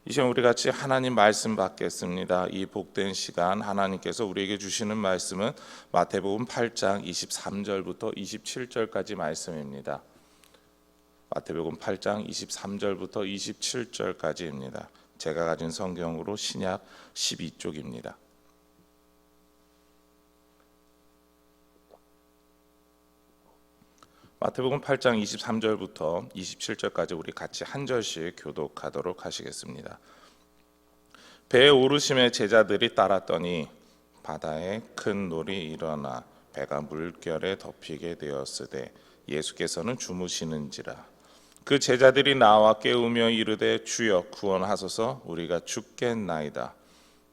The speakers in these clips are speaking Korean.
이 시간 우리 같이 하나님 말씀 받겠습니다. 이 복된 시간 하나님께서 우리에게 주시는 말씀은 마태복음 8장 23절부터 27절까지 말씀입니다. 마태복음 8장 23절부터 27절까지입니다. 제가 가진 성경으로 신약 12쪽입니다. 마태복음 8장 23절부터 27절까지 우리 같이 한 절씩 교독하도록 하시겠습니다. 배에 오르심에 제자들이 따랐더니 바다에 큰 놀이 일어나 배가 물결에 덮이게 되었으되 예수께서는 주무시는지라. 그 제자들이 나와 깨우며 이르되 주여 구원하소서, 우리가 죽겠나이다.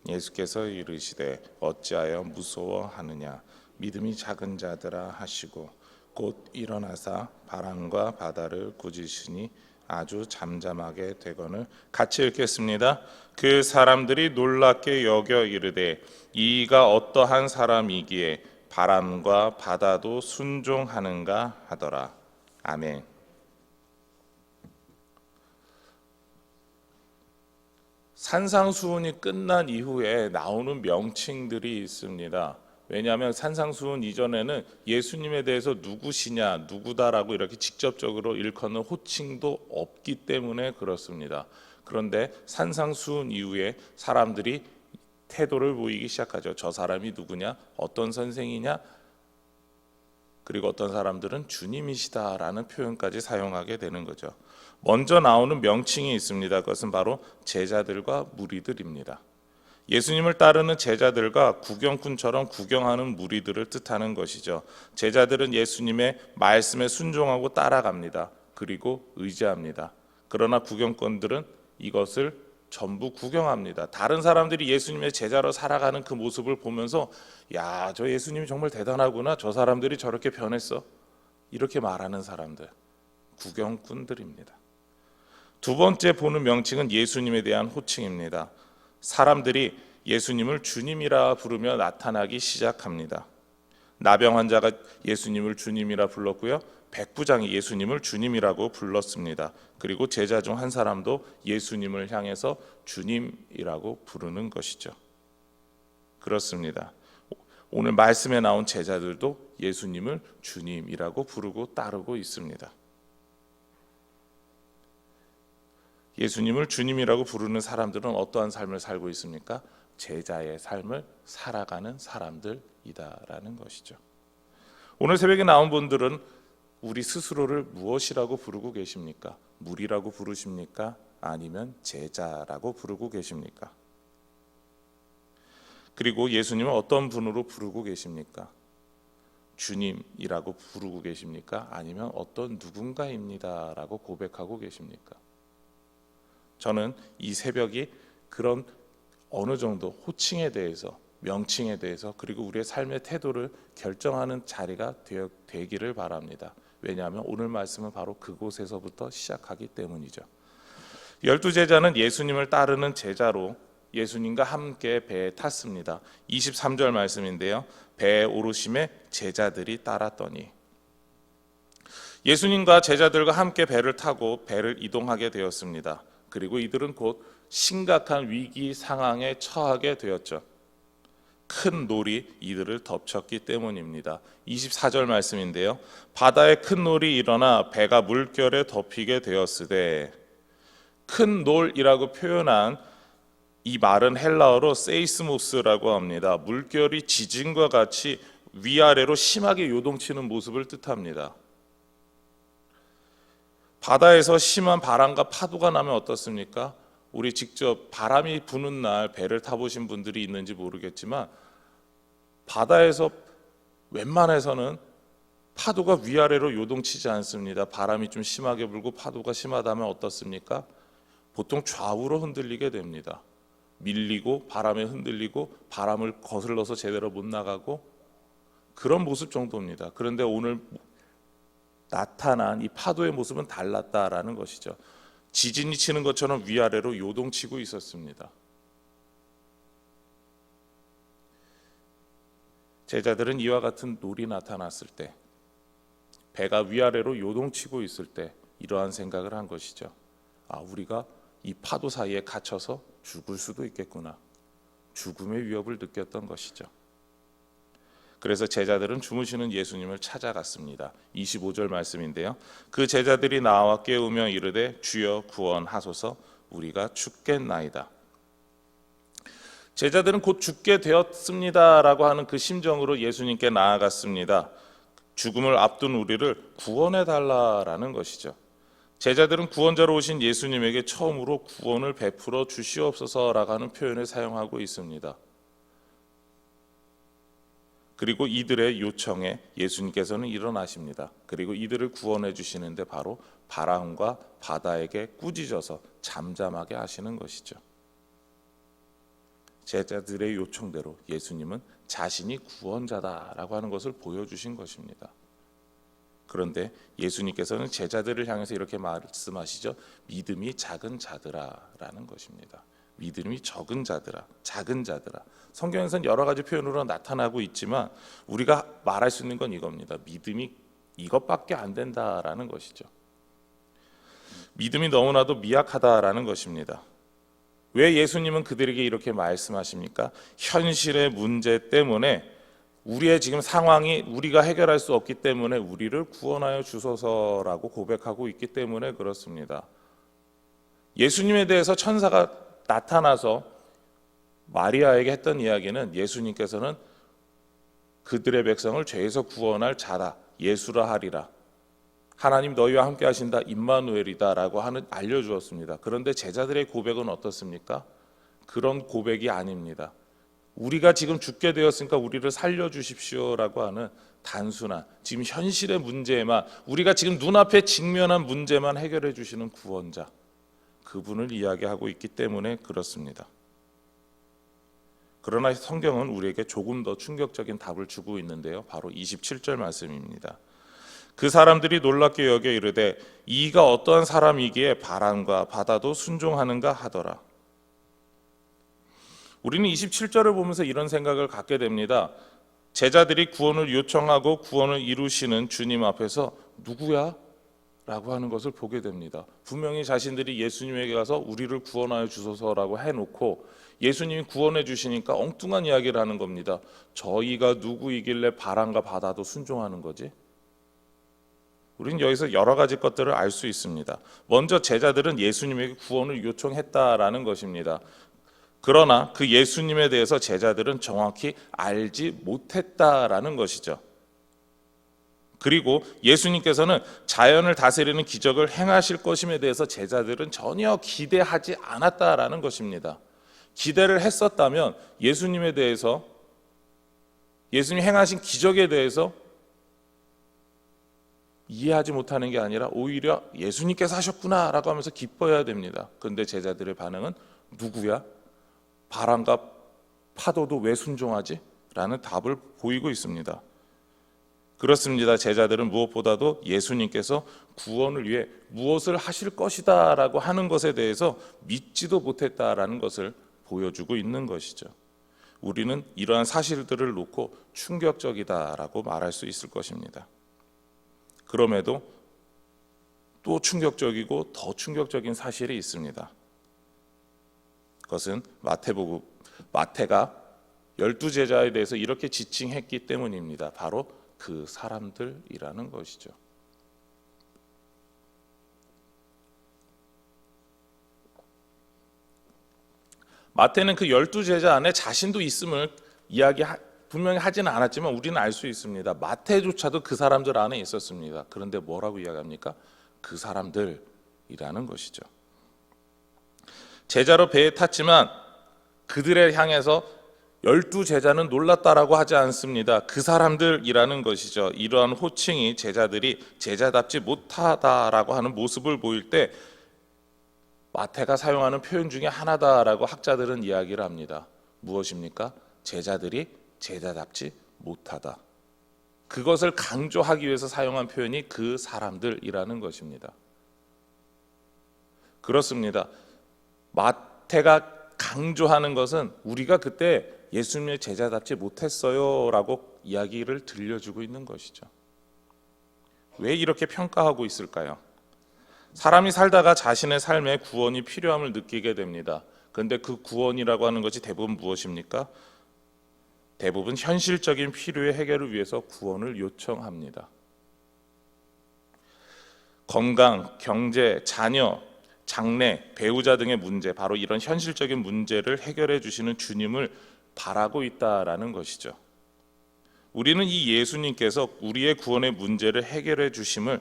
예수께서 이르시되 어찌하여 무서워하느냐, 믿음이 작은 자들아 하시고 곧 일어나사 바람과 바다를 꾸짖으시니 아주 잠잠하게 되거늘. 같이 읽겠습니다. 그 사람들이 놀랍게 여겨 이르되 이가 어떠한 사람이기에 바람과 바다도 순종하는가 하더라. 아멘. 산상수훈이 끝난 이후에 나오는 명칭들이 있습니다. 왜냐하면 산상수훈 이전에는 예수님에 대해서 누구시냐, 누구다라고 이렇게 직접적으로 일컫는 호칭도 없기 때문에 그렇습니다. 그런데 산상수훈 이후에 사람들이 태도를 보이기 시작하죠. 저 사람이 누구냐, 어떤 선생이냐, 그리고 어떤 사람들은 주님이시다라는 표현까지 사용하게 되는 거죠. 먼저 나오는 명칭이 있습니다. 그것은 바로 제자들과 무리들입니다. 예수님을 따르는 제자들과 구경꾼처럼 구경하는 무리들을 뜻하는 것이죠. 제자들은 예수님의 말씀에 순종하고 따라갑니다. 그리고 의지합니다. 그러나 구경꾼들은 이것을 전부 구경합니다. 다른 사람들이 예수님의 제자로 살아가는 그 모습을 보면서 야, 저 예수님이 정말 대단하구나, 저 사람들이 저렇게 변했어, 이렇게 말하는 사람들, 구경꾼들입니다. 두 번째 보는 명칭은 예수님에 대한 호칭입니다. 사람들이 예수님을 주님이라 부르며 나타나기 시작합니다. 나병 환자가 예수님을 주님이라 불렀고요, 백부장이 예수님을 주님이라고 불렀습니다. 그리고 제자 중 한 사람도 예수님을 향해서 주님이라고 부르는 것이죠. 그렇습니다. 오늘 말씀에 나온 제자들도 예수님을 주님이라고 부르고 따르고 있습니다. 예수님을 주님이라고 부르는 사람들은 어떠한 삶을 살고 있습니까? 제자의 삶을 살아가는 사람들이다라는 것이죠. 오늘 새벽에 나온 분들은 우리 스스로를 무엇이라고 부르고 계십니까? 무리라고 부르십니까? 아니면 제자라고 부르고 계십니까? 그리고 예수님은 어떤 분으로 부르고 계십니까? 주님이라고 부르고 계십니까? 아니면 어떤 누군가입니다라고 고백하고 계십니까? 저는 이 새벽이 그런 어느 정도 호칭에 대해서, 명칭에 대해서, 그리고 우리의 삶의 태도를 결정하는 자리가 되기를 바랍니다. 왜냐하면 오늘 말씀은 바로 그곳에서부터 시작하기 때문이죠. 12제자는 예수님을 따르는 제자로 예수님과 함께 배에 탔습니다. 23절 말씀인데요, 배에 오르심에 제자들이 따랐더니. 예수님과 제자들과 함께 배를 타고 배를 이동하게 되었습니다. 그리고 이들은 곧 심각한 위기 상황에 처하게 되었죠. 큰 놀이 이들을 덮쳤기 때문입니다. 24절 말씀인데요, 바다에 큰 놀이 일어나 배가 물결에 덮이게 되었으되. 큰 놀이라고 표현한 이 말은 헬라어로 세이스모스라고 합니다. 물결이 지진과 같이 위아래로 심하게 요동치는 모습을 뜻합니다. 바다에서 심한 바람과 파도가 나면 어떻습니까? 우리 직접 바람이 부는 날 배를 타보신 분들이 있는지 모르겠지만 바다에서 웬만해서는 파도가 위아래로 요동치지 않습니다. 바람이 좀 심하게 불고 파도가 심하다면 어떻습니까? 보통 좌우로 흔들리게 됩니다. 밀리고 바람에 흔들리고 바람을 거슬러서 제대로 못 나가고 그런 모습 정도입니다. 그런데 오늘 나타난 이 파도의 모습은 달랐다라는 것이죠. 지진이 치는 것처럼 위아래로 요동치고 있었습니다. 제자들은 이와 같은 놀이 나타났을 때, 배가 위아래로 요동치고 있을 때 이러한 생각을 한 것이죠. 우리가 이 파도 사이에 갇혀서 죽을 수도 있겠구나. 죽음의 위협을 느꼈던 것이죠. 그래서 제자들은 주무시는 예수님을 찾아갔습니다. 25절 말씀인데요. 그 제자들이 나와 깨우며 이르되 주여 구원하소서 우리가 죽겠나이다. 제자들은 곧 죽게 되었습니다라고 하는 그 심정으로 예수님께 나아갔습니다. 죽음을 앞둔 우리를 구원해 달라라는 것이죠. 제자들은 구원자로 오신 예수님에게 처음으로 구원을 베풀어 주시옵소서라고 하는 표현을 사용하고 있습니다. 그리고 이들의 요청에 예수님께서는 일어나십니다. 그리고 이들을 구원해 주시는데 바로 바람과 바다에게 꾸짖어서 잠잠하게 하시는 것이죠. 제자들의 요청대로 예수님은 자신이 구원자다라고 하는 것을 보여주신 것입니다. 그런데 예수님께서는 제자들을 향해서 이렇게 말씀하시죠. 믿음이 작은 자들아라는 것입니다. 믿음이 적은 자들아, 작은 자들아. 성경에서는 여러 가지 표현으로 나타나고 있지만 우리가 말할 수 있는 건 이겁니다. 믿음이 이것밖에 안 된다라는 것이죠. 믿음이 너무나도 미약하다라는 것입니다. 왜 예수님은 그들에게 이렇게 말씀하십니까? 현실의 문제 때문에 우리의 지금 상황이 우리가 해결할 수 없기 때문에 우리를 구원하여 주소서라고 고백하고 있기 때문에 그렇습니다. 예수님에 대해서 천사가 나타나서 마리아에게 했던 이야기는 예수님께서는 그들의 백성을 죄에서 구원할 자다, 예수라 하리라. 하나님 너희와 함께 하신다, 임마누엘이다라고 하는 알려주었습니다. 그런데 제자들의 고백은 어떻습니까? 그런 고백이 아닙니다. 우리가 지금 죽게 되었으니까 우리를 살려주십시오라고 하는 단순한 지금 현실의 문제에만, 우리가 지금 눈앞에 직면한 문제만 해결해 주시는 구원자, 그분을 이야기하고 있기 때문에 그렇습니다. 그러나 성경은 우리에게 조금 더 충격적인 답을 주고 있는데요. 바로 27절 말씀입니다. 그 사람들이 놀랍게 여겨 이르되 이가 어떠한 사람이기에 바람과 바다도 순종하는가 하더라. 우리는 27절을 보면서 이런 생각을 갖게 됩니다. 제자들이 구원을 요청하고 구원을 이루시는 주님 앞에서 누구야? 라고 하는 것을 보게 됩니다. 분명히 자신들이 예수님에게 가서 우리를 구원하여 주소서라고 해놓고 예수님이 구원해 주시니까 엉뚱한 이야기를 하는 겁니다. 저희가 누구이길래 바람과 바다도 순종하는 거지? 우리는 여기서 여러 가지 것들을 알 수 있습니다. 먼저 제자들은 예수님에게 구원을 요청했다라는 것입니다. 그러나 그 예수님에 대해서 제자들은 정확히 알지 못했다라는 것이죠. 그리고 예수님께서는 자연을 다스리는 기적을 행하실 것임에 대해서 제자들은 전혀 기대하지 않았다라는 것입니다. 기대를 했었다면 예수님에 대해서, 예수님이 행하신 기적에 대해서 이해하지 못하는 게 아니라 오히려 예수님께서 하셨구나라고 하면서 기뻐해야 됩니다. 그런데 제자들의 반응은 누구야? 바람과 파도도 왜 순종하지? 라는 답을 보이고 있습니다. 그렇습니다. 제자들은 무엇보다도 예수님께서 구원을 위해 무엇을 하실 것이다 라고 하는 것에 대해서 믿지도 못했다라는 것을 보여주고 있는 것이죠. 우리는 이러한 사실들을 놓고 충격적이다라고 말할 수 있을 것입니다. 그럼에도 또 충격적이고 더 충격적인 사실이 있습니다. 그것은 마태가 12제자에 대해서 이렇게 지칭했기 때문입니다. 바로 그 사람들이라는 것이죠. 마태는 그 12제자 안에 자신도 있음을 분명히 하지는 않았지만 우리는 알 수 있습니다. 마태조차도 그 사람들 안에 있었습니다. 그런데 뭐라고 이야기합니까? 그 사람들이라는 것이죠. 제자로 배에 탔지만 그들을 향해서 12제자는 놀랐다라고 하지 않습니다. 그 사람들이라는 것이죠. 이러한 호칭이 제자들이 제자답지 못하다라고 하는 모습을 보일 때 마태가 사용하는 표현 중에 하나다라고 학자들은 이야기를 합니다. 무엇입니까? 제자들이 제자답지 못하다. 그것을 강조하기 위해서 사용한 표현이 그 사람들이라는 것입니다. 그렇습니다. 마태가 강조하는 것은 우리가 그때 예수님의 제자답지 못했어요 라고 이야기를 들려주고 있는 것이죠. 왜 이렇게 평가하고 있을까요? 사람이 살다가 자신의 삶에 구원이 필요함을 느끼게 됩니다. 그런데 그 구원이라고 하는 것이 대부분 무엇입니까? 대부분 현실적인 필요의 해결을 위해서 구원을 요청합니다. 건강, 경제, 자녀, 장래, 배우자 등의 문제, 바로 이런 현실적인 문제를 해결해 주시는 주님을 바라고 있다라는 것이죠. 우리는 이 예수님께서 우리의 구원의 문제를 해결해 주심을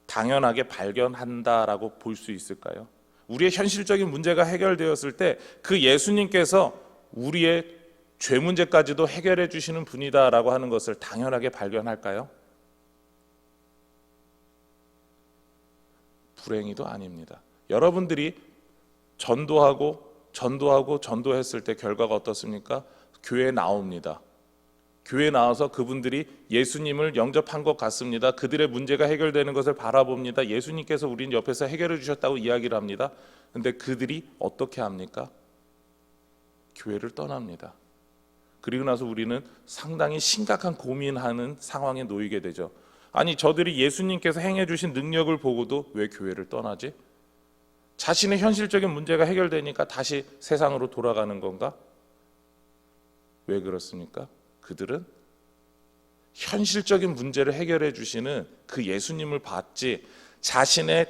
당연하게 발견한다라고 볼 수 있을까요? 우리의 현실적인 문제가 해결되었을 때 그 예수님께서 우리의 죄 문제까지도 해결해 주시는 분이다라고 하는 것을 당연하게 발견할까요? 불행히도 아닙니다. 여러분들이 전도했을 때 결과가 어떻습니까? 교회에 나옵니다. 교회에 나와서 그분들이 예수님을 영접한 것 같습니다. 그들의 문제가 해결되는 것을 바라봅니다. 예수님께서 우린 옆에서 해결해 주셨다고 이야기를 합니다. 그런데 그들이 어떻게 합니까? 교회를 떠납니다. 그리고 나서 우리는 상당히 심각한 고민하는 상황에 놓이게 되죠. 아니, 저들이 예수님께서 행해 주신 능력을 보고도 왜 교회를 떠나지? 자신의 현실적인 문제가 해결되니까 다시 세상으로 돌아가는 건가? 왜 그렇습니까? 그들은 현실적인 문제를 해결해 주시는 그 예수님을 봤지 자신의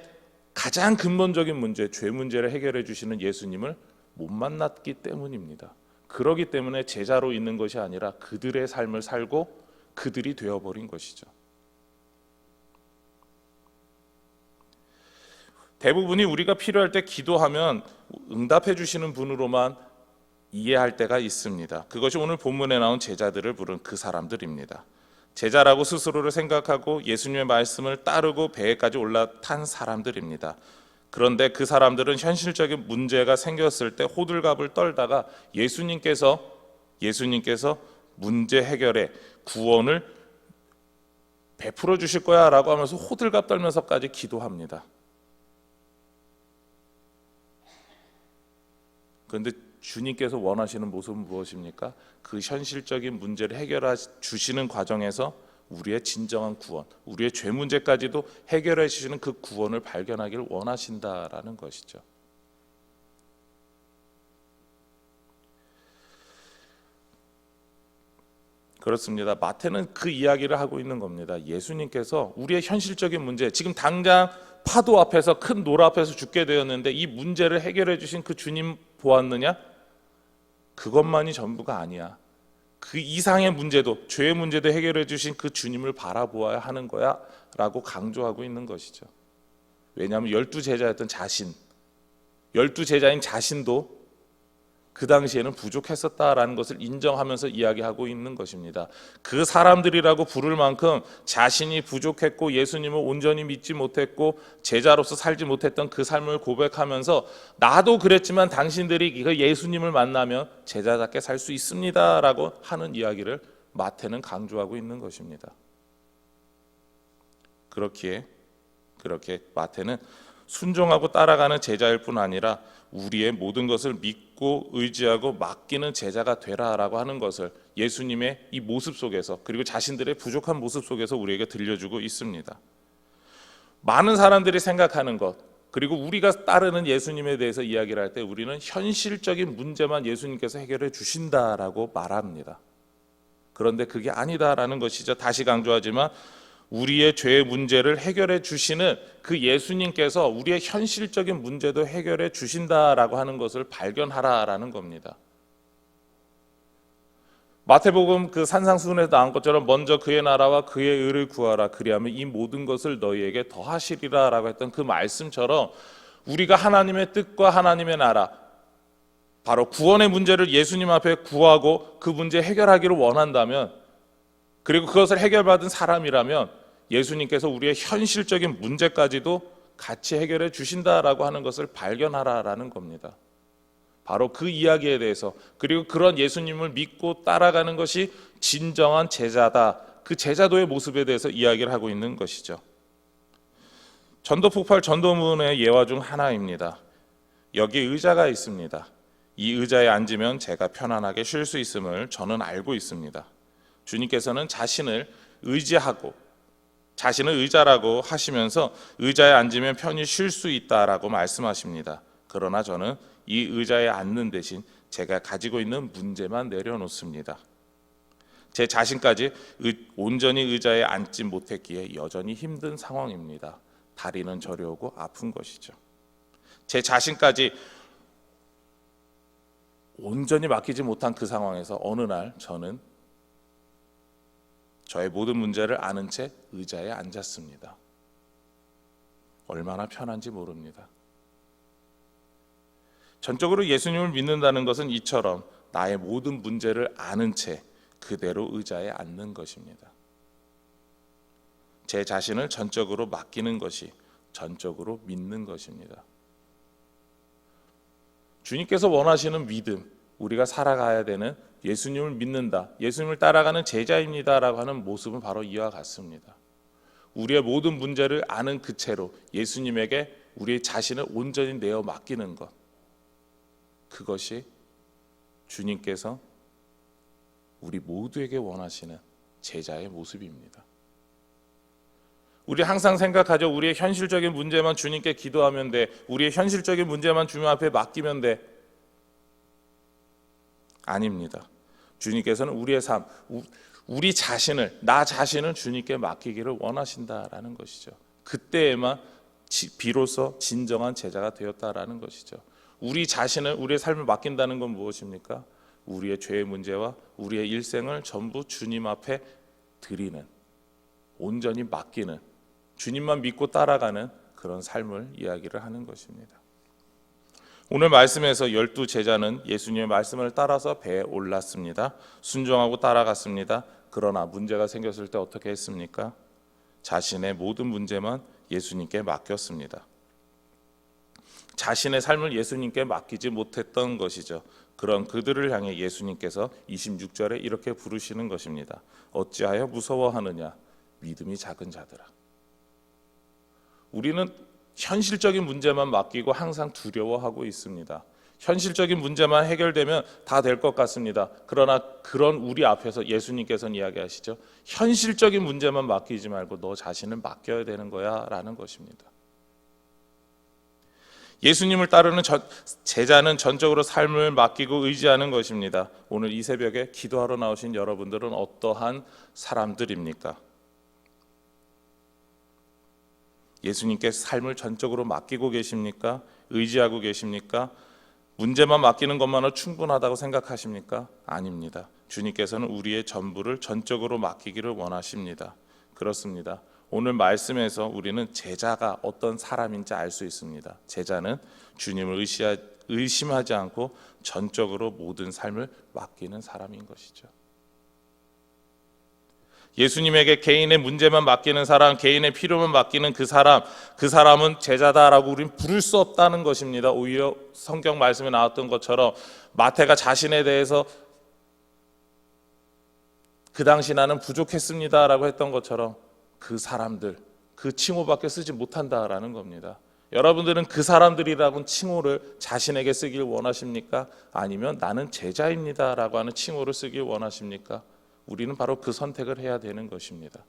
가장 근본적인 문제, 죄 문제를 해결해 주시는 예수님을 못 만났기 때문입니다. 그러기 때문에 제자로 있는 것이 아니라 그들의 삶을 살고 그들이 되어버린 것이죠. 대부분이 우리가 필요할 때 기도하면 응답해 주시는 분으로만 이해할 때가 있습니다. 그것이 오늘 본문에 나온 제자들을 부른 그 사람들입니다. 제자라고 스스로를 생각하고 예수님의 말씀을 따르고 배에까지 올라탄 사람들입니다. 그런데 그 사람들은 현실적인 문제가 생겼을 때 호들갑을 떨다가 예수님께서 문제 해결에 구원을 베풀어 주실 거야 라고 하면서 호들갑 떨면서까지 기도합니다. 그런데 주님께서 원하시는 모습은 무엇입니까? 그 현실적인 문제를 해결해 주시는 과정에서 우리의 진정한 구원, 우리의 죄 문제까지도 해결해 주시는 그 구원을 발견하기를 원하신다라는 것이죠. 그렇습니다. 마태는 그 이야기를 하고 있는 겁니다. 예수님께서 우리의 현실적인 문제, 지금 당장 파도 앞에서 큰 노라 앞에서 죽게 되었는데 이 문제를 해결해 주신 그 주님 보았느냐? 그것만이 전부가 아니야. 그 이상의 문제도, 죄의 문제도 해결해 주신 그 주님을 바라보아야 하는 거야 라고 강조하고 있는 것이죠. 왜냐하면 12제자였던 자신, 12제자인 자신도 그 당시에는 부족했었다라는 것을 인정하면서 이야기하고 있는 것입니다. 그 사람들이라고 부를 만큼 자신이 부족했고 예수님을 온전히 믿지 못했고 제자로서 살지 못했던 그 삶을 고백하면서 나도 그랬지만 당신들이 예수님을 만나면 제자답게 살 수 있습니다라고 하는 이야기를 마태는 강조하고 있는 것입니다. 그렇게 마태는 순종하고 따라가는 제자일 뿐 아니라 우리의 모든 것을 믿고 의지하고 맡기는 제자가 되라라고 하는 것을 예수님의 이 모습 속에서, 그리고 자신들의 부족한 모습 속에서 우리에게 들려주고 있습니다. 많은 사람들이 생각하는 것, 그리고 우리가 따르는 예수님에 대해서 이야기를 할 때 우리는 현실적인 문제만 예수님께서 해결해 주신다라고 말합니다. 그런데 그게 아니다라는 것이죠. 다시 강조하지만 우리의 죄의 문제를 해결해 주시는 그 예수님께서 우리의 현실적인 문제도 해결해 주신다라고 하는 것을 발견하라라는 겁니다. 마태복음 그 산상수훈에서 나온 것처럼 먼저 그의 나라와 그의 의를 구하라, 그리하면 이 모든 것을 너희에게 더하시리라라고 했던 그 말씀처럼 우리가 하나님의 뜻과 하나님의 나라, 바로 구원의 문제를 예수님 앞에 구하고 그 문제 해결하기를 원한다면, 그리고 그것을 해결받은 사람이라면 예수님께서 우리의 현실적인 문제까지도 같이 해결해 주신다라고 하는 것을 발견하라라는 겁니다. 바로 그 이야기에 대해서, 그리고 그런 예수님을 믿고 따라가는 것이 진정한 제자다, 그 제자도의 모습에 대해서 이야기를 하고 있는 것이죠. 전도폭발 전도문의 예화 중 하나입니다. 여기 의자가 있습니다. 이 의자에 앉으면 제가 편안하게 쉴 수 있음을 저는 알고 있습니다. 주님께서는 자신을 의지하고 자신을 의자라고 하시면서 의자에 앉으면 편히 쉴 수 있다라고 말씀하십니다. 그러나 저는 이 의자에 앉는 대신 제가 가지고 있는 문제만 내려놓습니다. 제 자신까지 온전히 의자에 앉지 못했기에 여전히 힘든 상황입니다. 다리는 저려오고 아픈 것이죠. 제 자신까지 온전히 맡기지 못한 그 상황에서 어느 날 저는 저의 모든 문제를 아는 채 의자에 앉았습니다. 얼마나 편한지 모릅니다. 전적으로 예수님을 믿는다는 것은 이처럼 나의 모든 문제를 아는 채 그대로 의자에 앉는 것입니다. 제 자신을 전적으로 맡기는 것이 전적으로 믿는 것입니다. 주님께서 원하시는 믿음, 우리가 살아가야 되는 예수님을 믿는다, 예수님을 따라가는 제자입니다라고 하는 모습은 바로 이와 같습니다. 우리의 모든 문제를 아는 그 채로 예수님에게 우리의 자신을 온전히 내어 맡기는 것, 그것이 주님께서 우리 모두에게 원하시는 제자의 모습입니다. 우리 항상 생각하죠. 우리의 현실적인 문제만 주님께 기도하면 돼. 우리의 현실적인 문제만 주님 앞에 맡기면 돼. 아닙니다. 주님께서는 우리의 삶, 우리 자신을, 나 자신을 주님께 맡기기를 원하신다라는 것이죠. 그때에만 비로소 진정한 제자가 되었다라는 것이죠. 우리 자신을, 우리의 삶을 맡긴다는 건 무엇입니까? 우리의 죄의 문제와 우리의 일생을 전부 주님 앞에 드리는, 온전히 맡기는, 주님만 믿고 따라가는 그런 삶을 이야기를 하는 것입니다. 오늘 말씀에서 12제자는 예수님의 말씀을 따라서 배에 올랐습니다. 순종하고 따라갔습니다. 그러나 문제가 생겼을 때 어떻게 했습니까? 자신의 모든 문제만 예수님께 맡겼습니다. 자신의 삶을 예수님께 맡기지 못했던 것이죠. 그런 그들을 향해 예수님께서 26절에 이렇게 부르시는 것입니다. 어찌하여 무서워하느냐? 믿음이 작은 자들아. 우리는 현실적인 문제만 맡기고 항상 두려워하고 있습니다. 현실적인 문제만 해결되면 다 될 것 같습니다. 그러나 그런 우리 앞에서 예수님께서는 이야기하시죠. 현실적인 문제만 맡기지 말고 너 자신을 맡겨야 되는 거야 라는 것입니다. 예수님을 따르는 제자는 전적으로 삶을 맡기고 의지하는 것입니다. 오늘 이 새벽에 기도하러 나오신 여러분들은 어떠한 사람들입니까? 예수님께 삶을 전적으로 맡기고 계십니까? 의지하고 계십니까? 문제만 맡기는 것만으로 충분하다고 생각하십니까? 아닙니다. 주님께서는 우리의 전부를 전적으로 맡기기를 원하십니다. 그렇습니다. 오늘 말씀에서 우리는 제자가 어떤 사람인지 알 수 있습니다. 제자는 주님을 의심하지 않고 전적으로 모든 삶을 맡기는 사람인 것이죠. 예수님에게 개인의 문제만 맡기는 사람, 개인의 필요만 맡기는 그 사람은 제자다라고 우리는 부를 수 없다는 것입니다. 오히려 성경 말씀에 나왔던 것처럼 마태가 자신에 대해서 그 당시 나는 부족했습니다라고 했던 것처럼 그 사람들, 그 칭호밖에 쓰지 못한다라는 겁니다. 여러분들은 그 사람들이라고 칭호를 자신에게 쓰길 원하십니까? 아니면 나는 제자입니다라고 하는 칭호를 쓰길 원하십니까? 우리는 바로 그 선택을 해야 되는 것입니다.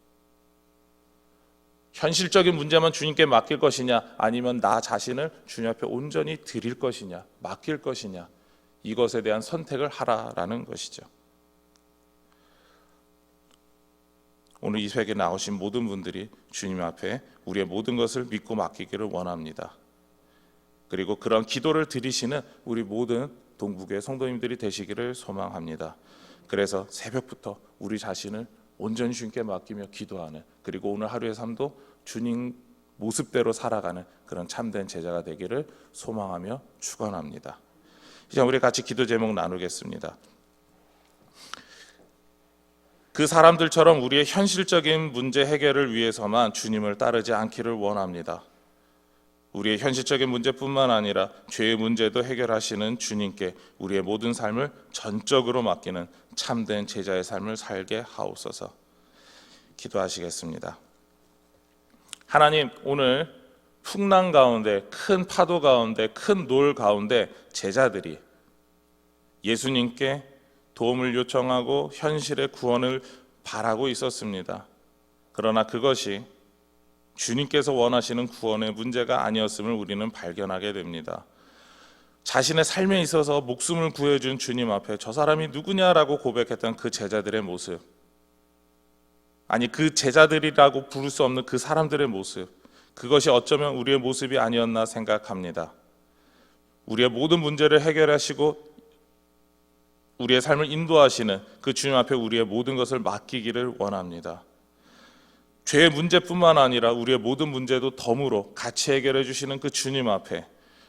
현실적인 문제만 주님께 맡길 것이냐, 아니면 나 자신을 주님 앞에 온전히 드릴 것이냐, 맡길 것이냐, 이것에 대한 선택을 하라라는 것이죠. 오늘 이 새벽에 나오신 모든 분들이 주님 앞에 우리의 모든 것을 믿고 맡기기를 원합니다. 그리고 그런 기도를 드리시는 우리 모든 동북의 성도님들이 되시기를 소망합니다. 그래서 새벽부터 우리 자신을 온전히 주님께 맡기며 기도하는, 그리고 오늘 하루의 삶도 주님 모습대로 살아가는 그런 참된 제자가 되기를 소망하며 축원합니다. 이제 우리 같이 기도 제목 나누겠습니다. 그 사람들처럼 우리의 현실적인 문제 해결을 위해서만 주님을 따르지 않기를 원합니다. 우리의 현실적인 문제뿐만 아니라 죄의 문제도 해결하시는 주님께 우리의 모든 삶을 전적으로 맡기는 참된 제자의 삶을 살게 하옵소서. 기도하시겠습니다. 하나님, 오늘 풍랑 가운데, 큰 파도 가운데, 큰 놀 가운데 제자들이 예수님께 도움을 요청하고 현실의 구원을 바라고 있었습니다. 그러나 그것이 주님께서 원하시는 구원의 문제가 아니었음을 우리는 발견하게 됩니다. 자신의 삶에 있어서 목숨을 구해준 주님 앞에 저 사람이 누구냐라고 고백했던 그 제자들의 모습, 아니 그 제자들이라고 부를 수 없는 그 사람들의 모습, 그것이 어쩌면 우리의 모습이 아니었나 생각합니다. 우리의 모든 문제를 해결하시고 우리의 삶을 인도하시는 그 주님 앞에 우리의 모든 것을 맡기기를 원합니다. 죄의 문제뿐만 아니라 우리의 모든 문제도 덤으로 같이 해결해 주시는 그 주님 앞에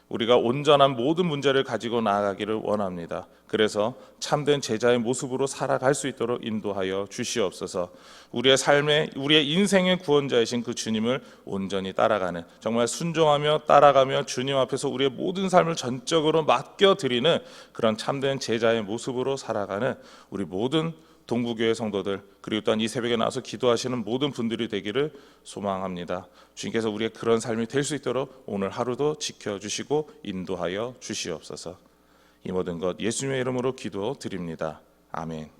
우리가 온전한 모든 문제를 가지고 나아가기를 원합니다. 그래서 참된 제자의 모습으로 살아갈 수 있도록 인도하여 주시옵소서. 우리의 삶에, 우리의 인생의 구원자이신 그 주님을 온전히 따라가는, 정말 순종하며 따라가며 주님 앞에서 우리의 모든 삶을 전적으로 맡겨드리는 그런 참된 제자의 모습으로 살아가는 우리 모든 동부교회 성도들, 그리고 또한 이 새벽에 나와서 기도하시는 모든 분들이 되기를 소망합니다. 주님께서 우리의 그런 삶이 될 수 있도록 오늘 하루도 지켜주시고 인도하여 주시옵소서. 이 모든 것 예수님의 이름으로 기도드립니다. 아멘.